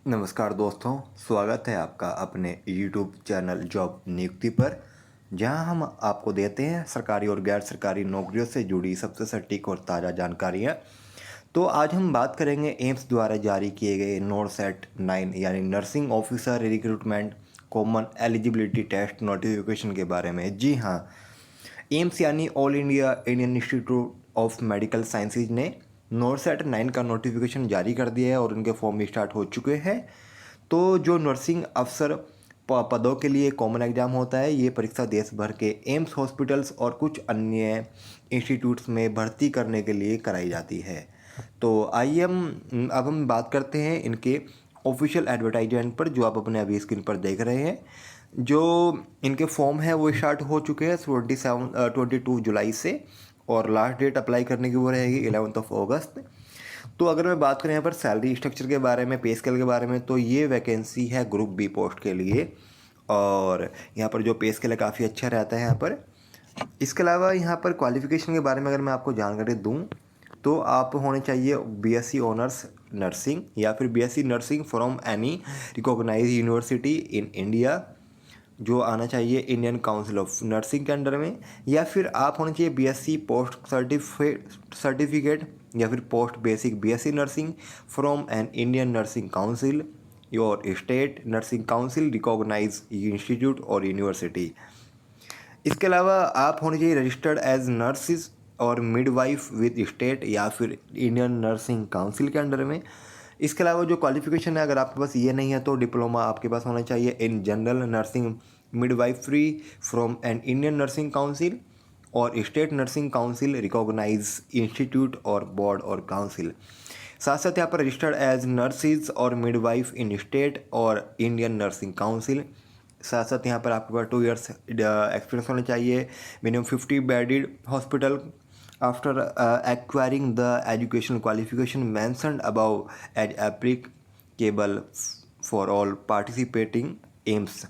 नमस्कार दोस्तों, स्वागत है आपका अपने YouTube चैनल जॉब नियुक्ति पर, जहां हम आपको देते हैं सरकारी और गैर सरकारी नौकरियों से जुड़ी सबसे सटीक और ताज़ा जानकारियां। तो आज हम बात करेंगे एम्स द्वारा जारी किए गए नोरसेट 9 यानी nursing officer recruitment common eligibility test notification के बारे में। जी हाँ, एम्स यानी all India Indian institute of medical sciences ने नोरसेट 9 का नोटिफिकेशन जारी कर दिया है और उनके फॉर्म भी स्टार्ट हो चुके हैं। तो जो नर्सिंग अफसर पदों के लिए कॉमन एग्जाम होता है, ये परीक्षा देश भर के एम्स हॉस्पिटल्स और कुछ अन्य इंस्टीट्यूट्स में भर्ती करने के लिए कराई जाती है। तो आइए अब हम बात करते हैं इनके ऑफिशियल एडवर्टाइजमेंट पर, जो आप अपने अभी स्क्रीन पर देख रहे हैं। जो इनके फॉर्म है वो स्टार्ट हो चुके हैं 22 जुलाई से, और लास्ट डेट अप्लाई करने की वो रहेगी 11 अगस्त। तो अगर मैं बात करें यहाँ पर सैलरी स्ट्रक्चर के बारे में, पे स्केल के बारे में, तो ये वैकेंसी है ग्रुप बी पोस्ट के लिए, और यहाँ पर जो पे स्केल है काफ़ी अच्छा रहता है यहाँ पर। इसके अलावा यहाँ पर क्वालिफ़िकेशन के बारे में अगर मैं आपको जानकारी दूँ, तो आप होने चाहिए बीएससी ऑनर्स नर्सिंग या फिर BSc nursing from any recognise university in India, जो आना चाहिए इंडियन काउंसिल ऑफ नर्सिंग के अंडर में, या फिर आप होना चाहिए बीएससी पोस्ट सर्टिफिकेट या फिर post basic BSc nursing from an Indian nursing council your state nursing council recognise institute और यूनिवर्सिटी। इसके अलावा आप होने चाहिए रजिस्टर्ड एज नर्सिस और मिडवाइफ विद स्टेट या फिर इंडियन नर्सिंग काउंसिल के अंडर में। इसके अलावा जो क्वालिफिकेशन है, अगर आपके पास ये नहीं है तो डिप्लोमा आपके पास होना चाहिए in general nursing midwifery from an Indian nursing council और state nursing council recognise institute और बोर्ड और काउंसिल। साथ साथ यहाँ पर रजिस्टर्ड एज नर्सिस और मिडवाइफ इन स्टेट और इंडियन नर्सिंग काउंसिल। साथ साथ यहाँ पर आपके पास 2 इयर्स एक्सपीरियंस होना चाहिए, minimum 50 bedded hospital after acquiring the education qualification mentioned above as applicable for all participating AIIMS.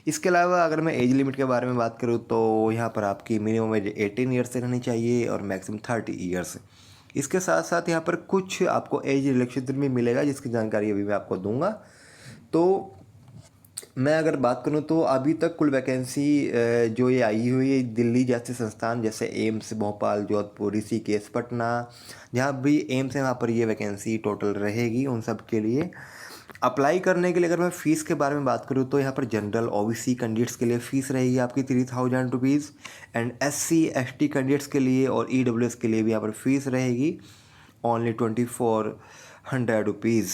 इसके अलावा अगर मैं एज लिमिट के बारे में बात करूँ, तो यहाँ पर आपकी मिनिमम एज 18 ईयर्स से रहनी चाहिए और मैक्सिमम 30 ईयर्स। इसके साथ साथ यहाँ पर कुछ आपको एज रिलैक्सेशन भी मिलेगा, जिसकी जानकारी अभी मैं आपको दूंगा। तो मैं अगर बात करूं तो अभी तक कुल वैकेंसी जो ये आई हुई है दिल्ली जैसे संस्थान जैसे एम्स भोपाल, जोधपुर, ऋषिकेश, पटना, जहाँ भी एम्स है वहाँ पर ये वैकेंसी टोटल रहेगी उन सब के लिए। अप्लाई करने के लिए अगर मैं फ़ीस के बारे में बात करूँ, तो यहाँ पर जनरल ओबीसी कैंडिडेट्स के लिए फ़ीस रहेगी आपकी 3000 rupees, and SC ST candidates के लिए और ईडब्ल्यूएस के लिए भी यहाँ पर फ़ीस रहेगी ओनली 2400 रुपीज़।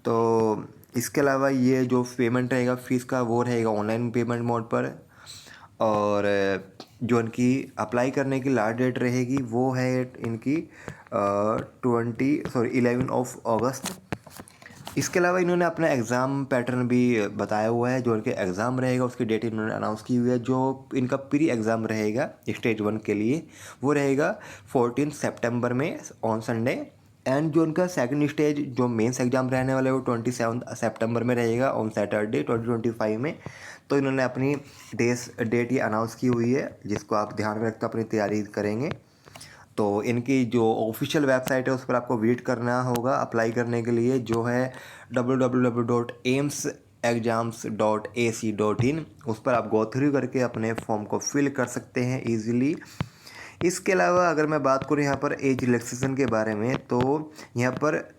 तो इसके अलावा ये जो पेमेंट रहेगा फ़ीस का, वो रहेगा ऑनलाइन पेमेंट मोड पर, और जो इनकी अप्लाई करने की लास्ट डेट रहेगी वो है इनकी 11 अगस्त। इसके अलावा इन्होंने अपना एग्ज़ाम पैटर्न भी बताया हुआ है। जो इनके एग्ज़ाम रहेगा उसकी डेट इन्होंने अनाउंस की हुई है। जो इनका प्री एग्ज़ाम रहेगा स्टेज 1 के लिए, वो रहेगा 14 सितंबर में ऑन संडे, एंड जो उनका सेकंड स्टेज जो मेंस एग्ज़ाम रहने वाला है वो 27 सितंबर में रहेगा ऑन सैटरडे 2025 में। तो इन्होंने अपनी डेट ये अनाउंस की हुई है, जिसको आप ध्यान में रखकर अपनी तैयारी करेंगे। तो इनकी जो ऑफिशियल वेबसाइट है उस पर आपको विजिट करना होगा अप्लाई करने के लिए, जो है www.aimsexams.ac.in। उस पर आप गो थ्रू करके अपने फॉर्म को फिल कर सकते हैं ईजिली। इसके अलावा अगर मैं बात करूँ यहाँ पर एज रिलैक्सेशन के बारे में, तो यहाँ पर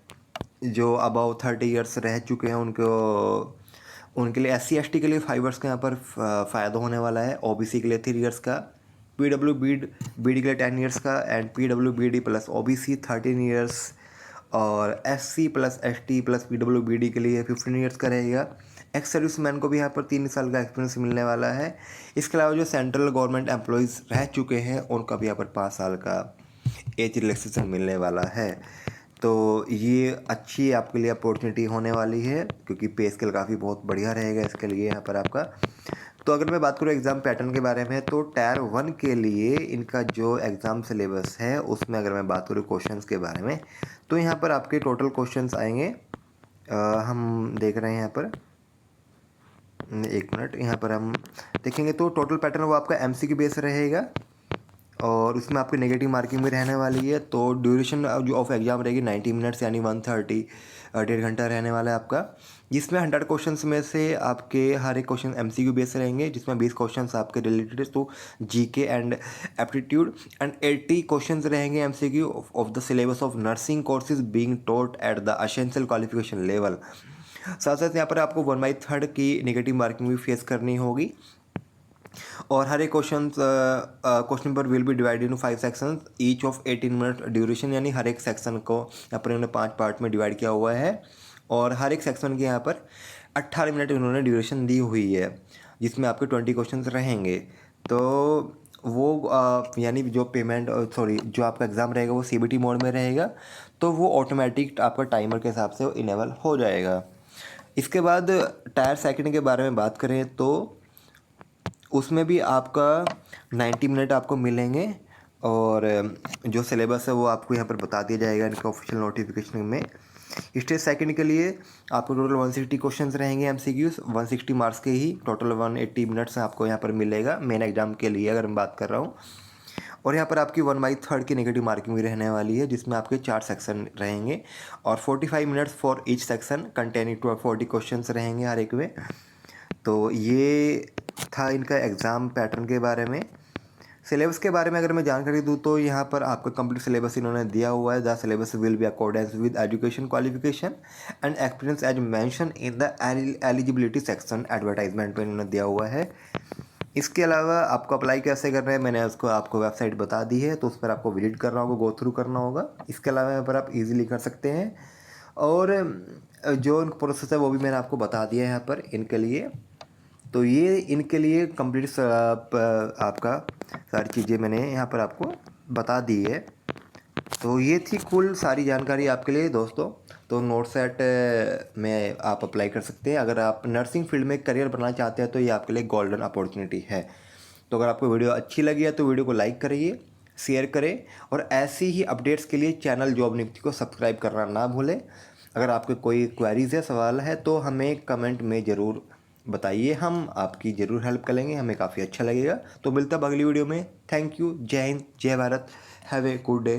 जो अबाउ 30 ईयर्स रह चुके हैं उनके लिए एससी एसटी के लिए 5 ईयर्स का यहाँ पर फ़ायदा होने वाला है, ओबीसी के लिए 3 ईयर्स का, पीडब्ल्यूबीडी के लिए 10 ईयर्स का, and PWBD plus OBC 13 years, और SC plus ST plus PWBD के लिए 15 ईयर्स का रहेगा। एक्स सर्विसमैन को भी यहाँ पर 3 साल का एक्सपीरियंस मिलने वाला है। इसके अलावा जो सेंट्रल गवर्नमेंट एम्प्लॉयज़ रह चुके हैं उनका भी यहाँ पर 5 साल का एज रिलैक्सेशन मिलने वाला है। तो ये अच्छी आपके लिए अपॉर्चुनिटी होने वाली है, क्योंकि पे स्केल काफ़ी बहुत बढ़िया रहेगा इसके लिए यहाँ पर आपका। तो अगर मैं बात करूँ एग्ज़ाम पैटर्न के बारे में, तो टायर 1 के लिए इनका जो एग्ज़ाम सिलेबस है उसमें अगर मैं बात करूँ क्वेश्चंस के बारे में, तो यहाँ पर आपके टोटल क्वेश्चंस आएंगे, हम देख रहे हैं यहाँ पर, एक मिनट, यहाँ पर हम देखेंगे तो टोटल पैटर्न वो आपका एमसीक्यू बेस रहेगा, और उसमें आपकी नेगेटिव मार्किंग भी रहने वाली है। तो ड्यूरेशन जो ऑफ एग्ज़ाम रहेगी 90 मिनट्स यानी 130 1.5 घंटा रहने वाला है आपका, जिसमें 100 क्वेश्चंस में से आपके हर एक क्वेश्चन एमसीक्यू बेस रहेंगे, जिसमें 20 क्वेश्चंस आपके related to GK and aptitude and 80 questions रहेंगे MCQ of the syllabus of nursing courses being taught at the essential qualification level. साथ साथ यहाँ पर आपको 1/3 की नेगेटिव मार्किंग भी फेस करनी होगी। और हर एक क्वेश्चन पर will be divide in 5 sections each of 18 minute duration, यानी हर एक सेक्शन को यहाँ पर इन्होंने 5 पार्ट में डिवाइड किया हुआ है और हर एक सेक्शन के यहाँ पर 18 मिनट इन्होंने ड्यूरेशन दी हुई है, जिसमें आपके 20 क्वेश्चंस रहेंगे। तो वो यानी जो जो आपका एग्ज़ाम रहेगा वो सीबीटी मोड में रहेगा, तो वो ऑटोमेटिक आपका टाइमर के हिसाब से इनेबल हो जाएगा। इसके बाद टायर सेकंड के बारे में बात करें तो उसमें भी आपका 90 मिनट आपको मिलेंगे और जो सिलेबस है वो आपको यहाँ पर बता दिया जाएगा इनका ऑफिशियल नोटिफिकेशन में। स्टेज सेकंड के लिए आपको टोटल 160 क्वेश्चंस रहेंगे एमसीक्यूज, 160 मार्क्स के ही टोटल 180 मिनट्स आपको यहाँ पर मिलेगा मेन एग्जाम के लिए अगर मैं बात कर रहा हूँ। और यहाँ पर आपकी 1/3 की नेगेटिव मार्किंग भी रहने वाली है, जिसमें आपके 4 सेक्शन रहेंगे और 45 minutes for each section containing two 40 questions रहेंगे हर एक में। तो ये था इनका एग्ज़ाम पैटर्न के बारे में। सिलेबस के बारे में अगर मैं जानकारी दूँ तो यहाँ पर आपका कंप्लीट सिलेबस इन्होंने दिया हुआ है। The syllabus will be accordance with education qualification and experience as mention in the eligibility section, advertisement में इन्होंने दिया हुआ है। इसके अलावा आपको अप्लाई कैसे करना है मैंने उसको आपको वेबसाइट बता दी है, तो उस पर आपको विजिट करना होगा, गो थ्रू करना होगा। इसके अलावा यहाँ पर आप ईजिली कर सकते हैं और जो इनका प्रोसेस है वो भी मैंने आपको बता दिया है यहाँ पर इनके लिए। तो ये इनके लिए कंप्लीट आपका सारी चीज़ें मैंने यहाँ पर आपको बता दी है। तो ये थी कुल सारी जानकारी आपके लिए दोस्तों। तो नोटसेट में आप अप्लाई कर सकते हैं अगर आप नर्सिंग फील्ड में करियर बनाना चाहते हैं, तो ये आपके लिए गोल्डन अपॉर्चुनिटी है। तो अगर आपको वीडियो अच्छी लगी है तो वीडियो को लाइक करिए, शेयर करें और ऐसी ही अपडेट्स के लिए चैनल जॉब नियुक्ति को सब्सक्राइब करना ना भूलें। अगर आपके कोई क्वेरीज है, सवाल है तो हमें कमेंट में ज़रूर बताइए, हम आपकी ज़रूर हेल्प करेंगे, हमें काफ़ी अच्छा लगेगा। तो मिलता है अगली वीडियो में। थैंक यू, जय हिंद, जय Bharat, have a good day.